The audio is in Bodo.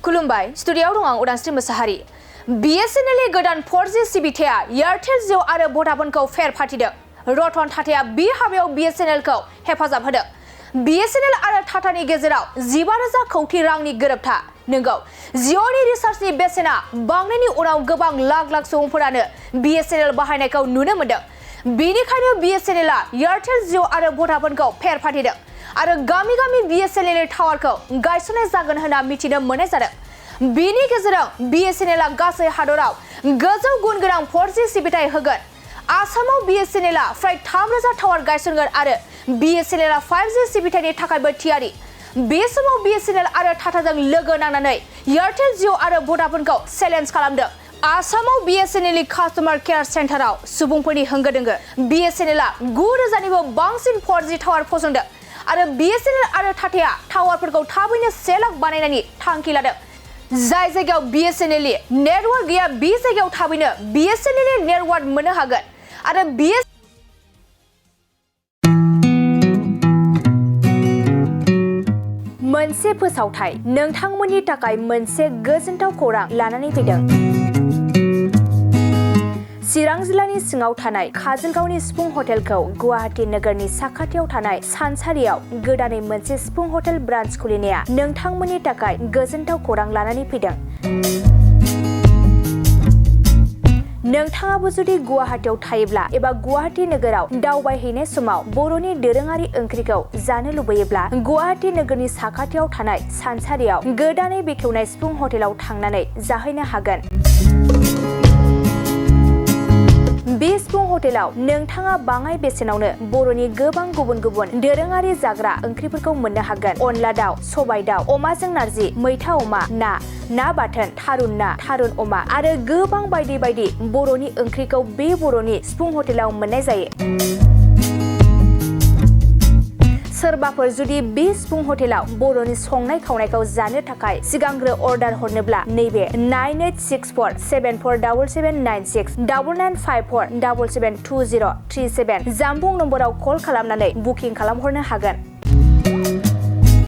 खुलुमबाय स्टुडियोआव दं आं उदांस्रि मोसाहारि। BSNL गोदान 4G सिबिथाया एयारटेल जिअ आरो भडाफोनखौ फेर फाथिदों। रतन टाटाया बे हाबायाव BSNL खौ हेफाजाब होदों। BSNL आरो टाटानि गेजेराव 15,000 कौटि रांनि गोरोबथा। नंगौ, जिअनि रिचार्जनि बेसेना बांनायनि उनाव गोबां लाख सुबुंफोरानो BSNL बाहायनायखौ नुनो मोनदों। बेनिखायनो BSNL आ एयारटेल जिअ आरो भडाफोनखौ फेर फाथिदों आरो गामि BSNL टावारखौ गायसननाय जागोन होनना मिथिनो मोननाय जादों। बेनि गेजेराव BSNL आ गासै हादराव गोजौ गुन गोनां 4G सिबिथाय होगोन। आसामाव BSNL आ फ्राय 3,000 टावार गायसनगोन आरो BSNL आ 5G सिबिथायनि थाखायबो थियारि। बे समाव BSNL आरो टाटाजों लोगो नांनानै एयारटेल जिअ आरो भडाफोनखौ चेलेन्ज खालामदों। आसामाव BSNL नि कास्टमार केयार सेन्टाराव सुबुंफोरनि होंगो दोंगो। BSNL आ 9,000निबो बांसिन 4G टावार फसंदों आरो BSNL आरो टाटाया टावारफोरखौ थाबैनो 1 लाख बानायनायनि थांखि लादों। जाय जायगायाव BSNL नि नेटवर्क गैया बे जायगायाव थाबैनो BSNL नि नेटवर्क मोननो हागोन आरो मोनसे फोसावथाय नोंथांमोननि थाखाय मोनसे गोजोनथाव खौरां लानानै फैदों। चिरां जिल्लानि सिङाव थानाय काजलगावनि सिफुं हटेलखौ गुवाहाटी नोगोरनि साखाथियाव थानाय सानसारियाव गोदानै मोनसे सिफुं हटेल ब्रान्च खुलिनाया नोंथांमोननि थाखाय गोजोनथाव खौरां लानानै फैदों। नोंथाङाबो जुदि गुवाहाटीयाव थायोब्ला एबा गुवाहाटी नोगोराव दावबायहैनाय समाव बर'नि दोरोङारि ओंख्रिखौ जानो लुबैयोब्ला गुवाहाटी नोगोरनि साखाथियाव थानाय सानसारियाव गोदानै बेखेवनाय सिफुं हटेलाव थांनानै जाहैनो हागोन। बे सिफुं हटेलाव नोंथाङा बाङाय बेसेनावनो बर'नि गोबां गुबुन दोरोङारि जाग्रा ओंख्रिफोरखौ मोननो हागोन। अनला दाउ, सबाय दाउ, अमाजों नारजि, मैथा अमा, ना बाथोन, थारुन अमा आरो गोबां बायदि बर'नि ओंख्रिखौ बे बर'नि सिफुं हटेलाव मोननाय जायो। सोरबाफोर जुदि बे सिफुं हटेलाव बर'नि संनाय खावनायखौ जानो थाखाय सिगांग्रो अर्डार हरनोब्ला नैबे 9864747796 9954772037 जानबुं नम्बराव कल खालामनानै बुकिं खालामहरनो हागोन।